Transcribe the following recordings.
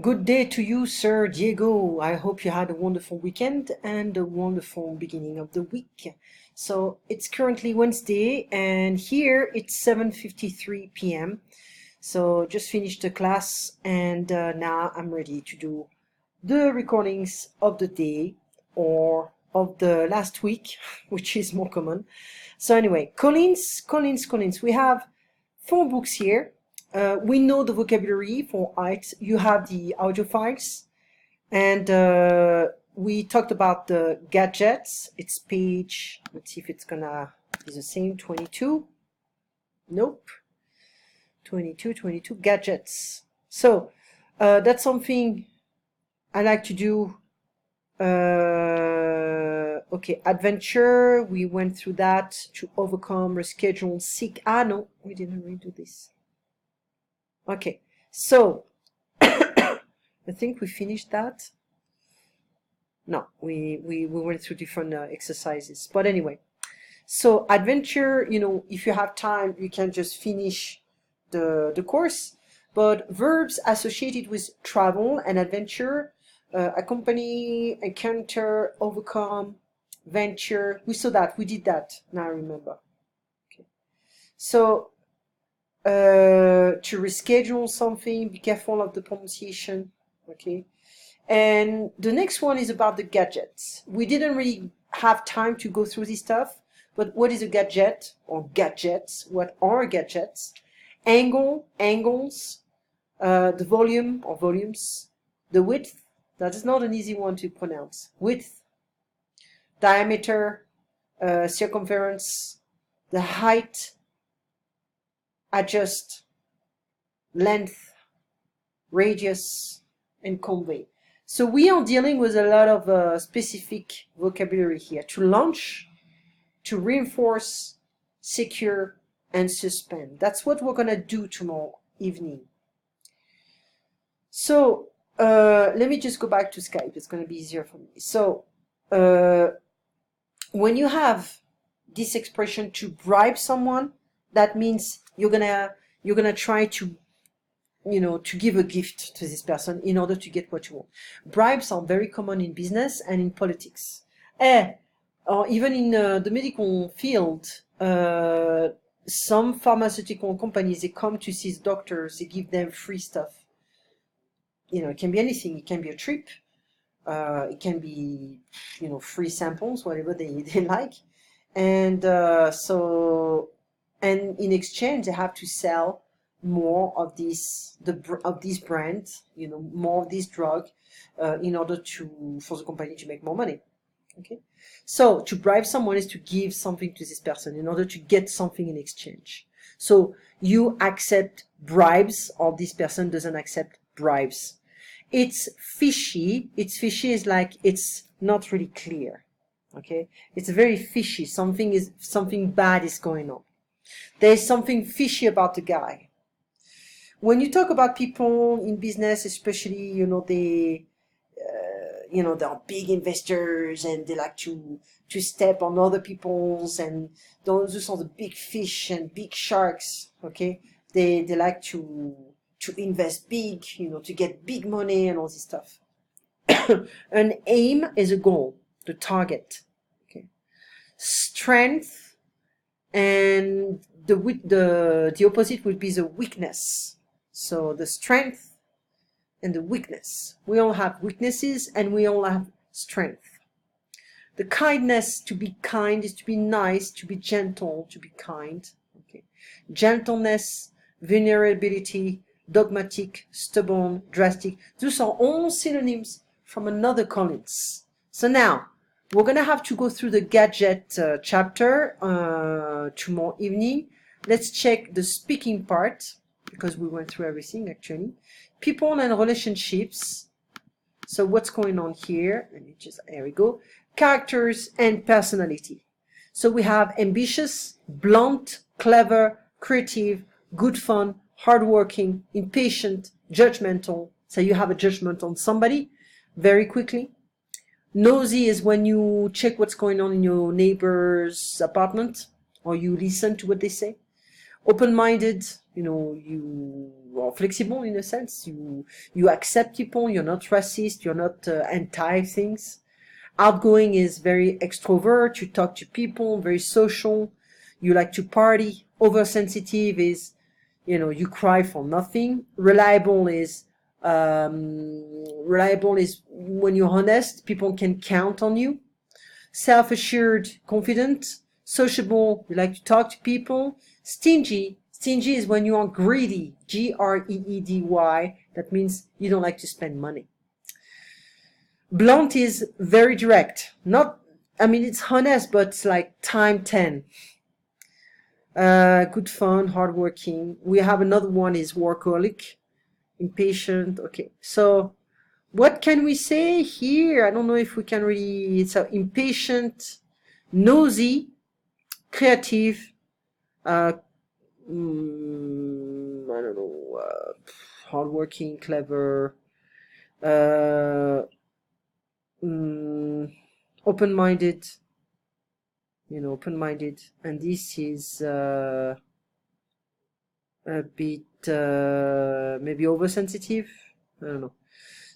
Good day to you, Sir Diego. I hope you had a wonderful weekend and a wonderful beginning of the week. So it's currently Wednesday, and here it's 7:53 p.m. So just finished the class, and now I'm ready to do the recordings of the day or of the last week, which is more common. So anyway, Collins. We have 4 books here. We know the vocabulary for it. You have the audio files, and we talked about the gadgets. It's page, let's see if it's gonna be the same, 22. Nope. 22, gadgets. So that's something I like to do. Okay, adventure, we went through that. To overcome, reschedule, seek. No, we didn't redo this. Okay, so I think we finished that. No, we went through different exercises. But anyway, so adventure, if you have time, you can just finish the course. But verbs associated with travel and adventure, accompany, encounter, overcome, venture. We saw that. We did that. Now I remember. Okay. So to reschedule something, be careful of the pronunciation. Okay. And the next one is about the gadgets. We didn't really have time to go through this stuff, but what is a gadget or gadgets? What are gadgets? Angle, angles, the volume or volumes, the width. That is not an easy one to pronounce. Width, diameter, circumference, the height, adjust, length, radius, and convey. So we are dealing with a lot of specific vocabulary here. To launch, to reinforce, secure, and suspend. That's what we're going to do tomorrow evening. So let me just go back to Skype. It's going to be easier for me. So when you have this expression to bribe someone, that means you're gonna try to to give a gift to this person in order to get what you want. Bribes are very common in business and in politics, or even in the medical field. Some pharmaceutical companies, they come to see doctors, they give them free stuff. It can be anything. It can be a trip. It can be, free samples, whatever they like. And and in exchange, they have to sell more of this brand, more of this drug, in order for the company to make more money. Okay, so to bribe someone is to give something to this person in order to get something in exchange. So you accept bribes, or this person doesn't accept bribes. It's fishy. It's fishy is like it's not really clear. Okay, it's very fishy. Something bad is going on. There's something fishy about the guy. When you talk about people in business, especially, they're big investors and they like to step on other people's, and those are the big fish and big sharks. Okay, they like to invest big, to get big money and all this stuff. An aim is a goal, the target. Okay, strength, and the opposite would be the weakness. So the strength and the weakness. We all have weaknesses and we all have strength. The kindness, to be kind, is to be nice, to be gentle, to be kind. Okay. Gentleness, vulnerability, dogmatic, stubborn, drastic. Those are all synonyms from another Collins. So now, we're going to have to go through the gadget chapter tomorrow evening. Let's check the speaking part, because we went through everything actually. People and relationships. So what's going on here? There we go. Characters and personality. So we have ambitious, blunt, clever, creative, good fun, hardworking, impatient, judgmental. So you have a judgment on somebody very quickly. Nosy is when you check what's going on in your neighbor's apartment, or you listen to what they say. Open-minded, you are flexible in a sense. You accept people. You're not racist. You're not anti things. Outgoing is very extrovert. You talk to people. Very social. You like to party. Oversensitive is, you cry for nothing. Reliable is when you're honest. People can count on you. Self-assured, confident. Sociable, you like to talk to people. Stingy is when you are greedy, Greedy. That means you don't like to spend money. Blunt is very direct. It's honest, but it's like time 10. Good fun, hardworking. We have another one is workaholic, impatient. Okay, so what can we say here? I don't know if we can really. It's impatient, nosy, creative. I don't know. Hardworking, clever. Open-minded. Open-minded. And this is a bit maybe oversensitive. I don't know.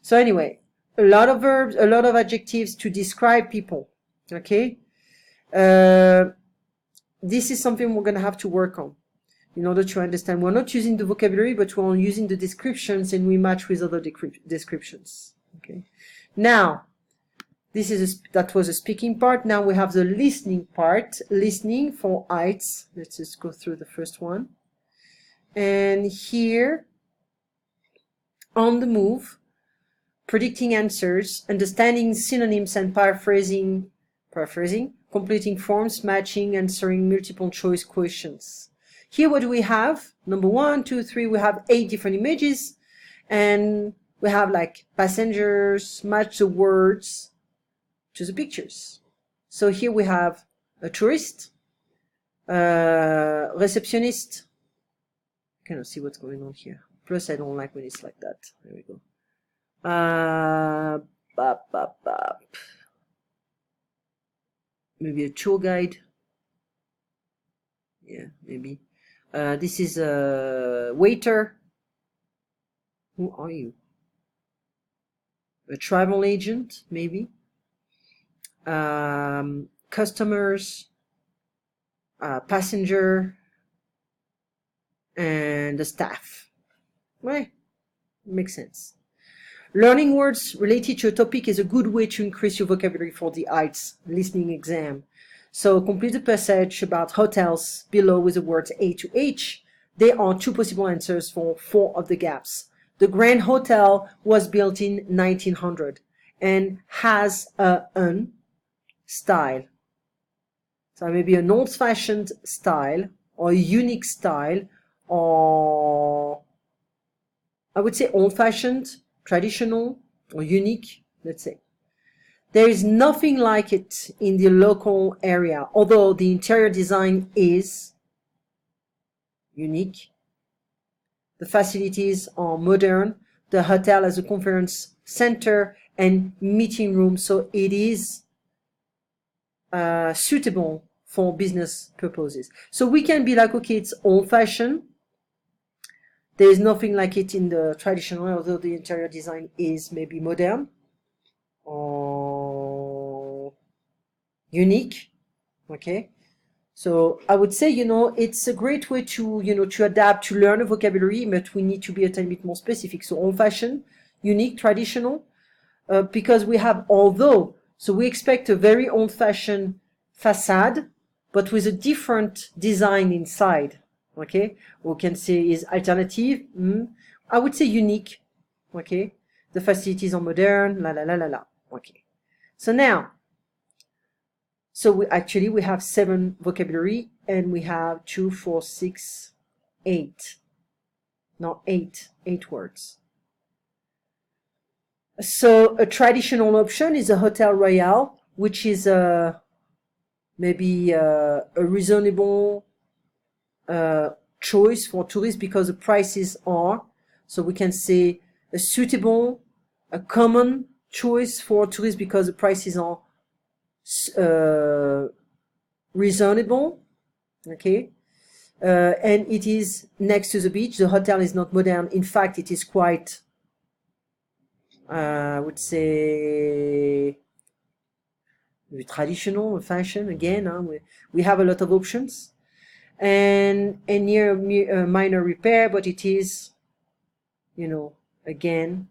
So anyway, a lot of verbs, a lot of adjectives to describe people. Okay. This is something we're going to have to work on in order to understand. We're not using the vocabulary, but we're using the descriptions, and we match with other descriptions. Okay. Now, that was a speaking part. Now we have the listening part. Listening for ITS. Let's just go through the first one. And here, on the move, predicting answers, understanding synonyms and paraphrasing, completing forms, matching, answering multiple choice questions. Here what do we have? Number 1, 2, 3, we have 8 different images, and we have like passengers, match the words to the pictures. So here we have a tourist, receptionist. I cannot see what's going on here. Plus I don't like when it's like that. There we go. Maybe a tour guide. Yeah, maybe. This is a waiter. Who are you? A travel agent, maybe. Customers, passenger, and the staff. Right? Makes sense. Learning words related to a topic is a good way to increase your vocabulary for the IELTS listening exam. So complete the passage about hotels below with the words A to H. There are 2 possible answers for 4 of the gaps. The Grand Hotel was built in 1900 and has an style. So maybe an old-fashioned style or a unique style, or I would say old-fashioned, traditional, or unique, let's say. There is nothing like it in the local area, although the interior design is unique. The facilities are modern. The hotel has a conference center and meeting room, so it is suitable for business purposes. So we can be like, okay, it's old-fashioned. There is nothing like it in the traditional, although the interior design is maybe modern or unique. Okay, so I would say, it's a great way to, to adapt, to learn a vocabulary, but we need to be a tiny bit more specific. So old-fashioned, unique, traditional, because we have although. So we expect a very old-fashioned facade, but with a different design inside. Okay, we can say is alternative. I would say unique. Okay, the facilities are modern. Okay, so now, we have 7 vocabulary, and we have 2, 4, 6, 8. No, 8 words. So a traditional option is a Hotel Royal, which is maybe a reasonable choice for tourists because the prices are. So we can say a suitable, a common choice for tourists because the prices are reasonable. Okay. and it is next to the beach. The hotel is not modern. In fact, it is quite, I would say, traditional fashion again. We have a lot of options, and near minor repair, but it is, you know, again,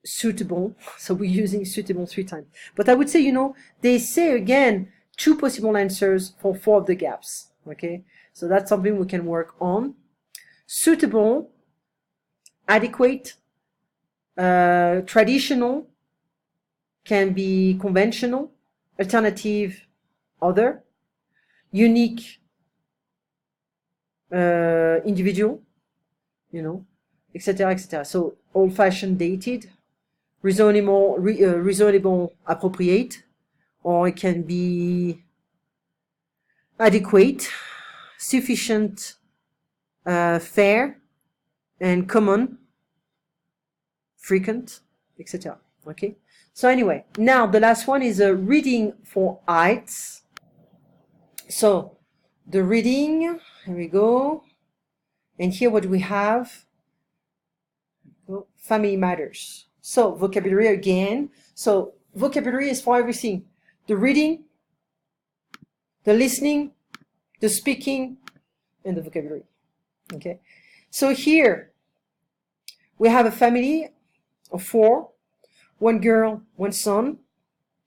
suitable. So we're using suitable 3 times. But I would say, you know, they say again 2 possible answers for 4 of the gaps. Okay, so that's something we can work on. Suitable, adequate, traditional, can be conventional, alternative, other, unique, individual, you know, etc., etc. So old-fashioned, dated, reasonable, appropriate, or it can be adequate, sufficient, fair, and common, frequent, etc. Okay. So anyway, now the last one is a reading for heights. So the reading, here we go. And here what we have, family matters. So vocabulary again. So vocabulary is for everything. The reading, the listening, the speaking, and the vocabulary. Okay. So here we have a family of 4. 1 girl, 1 son.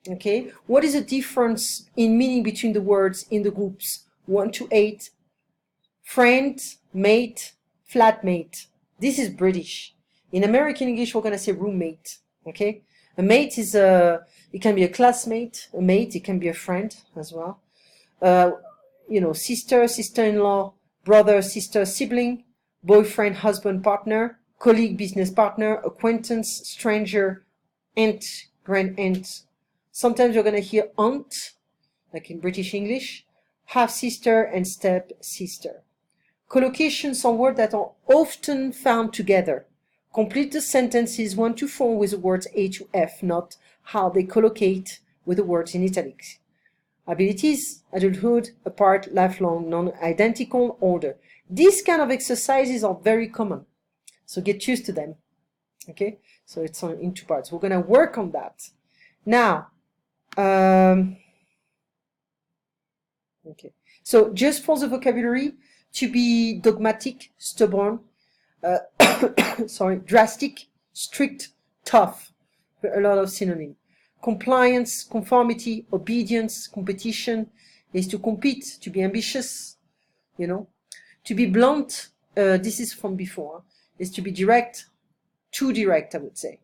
Okay, what is the difference in meaning between the words in the groups 1 to 8? Friend, mate, flatmate. This is British. In American English, we're gonna say roommate. Okay, a mate is it can be a classmate. A mate, it can be a friend as well. You know, sister, sister-in-law, brother, sister, sibling, boyfriend, husband, partner, colleague, business partner, acquaintance, stranger, aunt, grand aunt. Sometimes you're going to hear aunt, like in British English, half sister and step sister. Collocations are words that are often found together. Complete the sentences 1 to 4 with the words A to F, not how they collocate with the words in italics. Abilities, adulthood, apart, lifelong, non-identical, order. These kind of exercises are very common, so get used to them. Okay, so it's in 2 parts. We're going to work on that. Now, okay, so just for the vocabulary, to be dogmatic, stubborn, sorry, drastic, strict, tough, a lot of synonym. Compliance, conformity, obedience, competition is to compete, to be ambitious, you know. To be blunt, this is from before, is to be direct, too direct, I would say.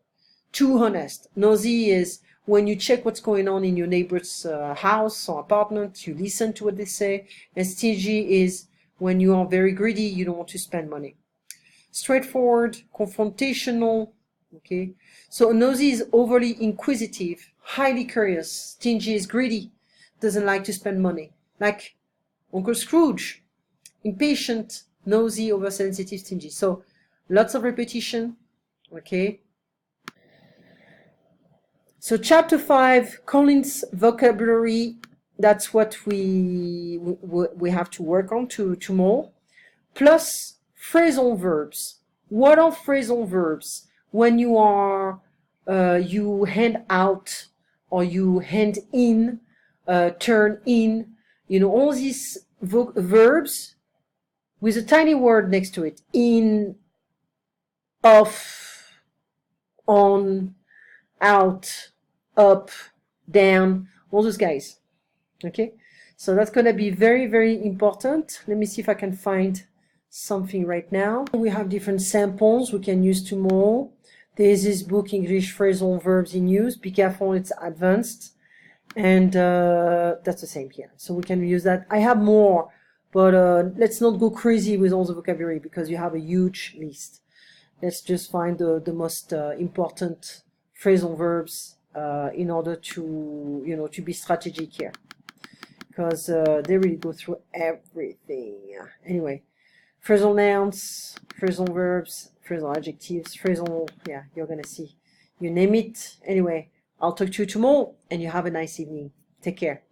Too honest. Nosy is when you check what's going on in your neighbor's house or apartment, you listen to what they say. And stingy is when you are very greedy, you don't want to spend money. Straightforward, confrontational, okay. So nosy is overly inquisitive, highly curious. Stingy is greedy, doesn't like to spend money. Like Uncle Scrooge. Impatient, nosy, oversensitive, stingy. So lots of repetition, okay. So chapter 5, Collins vocabulary, that's what we have to work on tomorrow. Plus phrasal verbs. What are phrasal verbs? When you are, you hand out or you hand in, turn in, you know, all these verbs with a tiny word next to it. In, off, on, out, up, down, all those guys. Okay, so that's going to be very, very important. Let me see if I can find something right now. We have different samples we can use tomorrow. There's this book, English Phrasal Verbs in Use. Be careful, it's advanced. And that's the same here. So we can use that. I have more, but let's not go crazy with all the vocabulary because you have a huge list. Let's just find the most important phrasal verbs in order to, you know, to be strategic here, because they really go through everything. Anyway, phrasal nouns, phrasal verbs, phrasal adjectives, phrasal, yeah, you're gonna see, you name it. Anyway, I'll talk to you tomorrow, and you have a nice evening. Take care.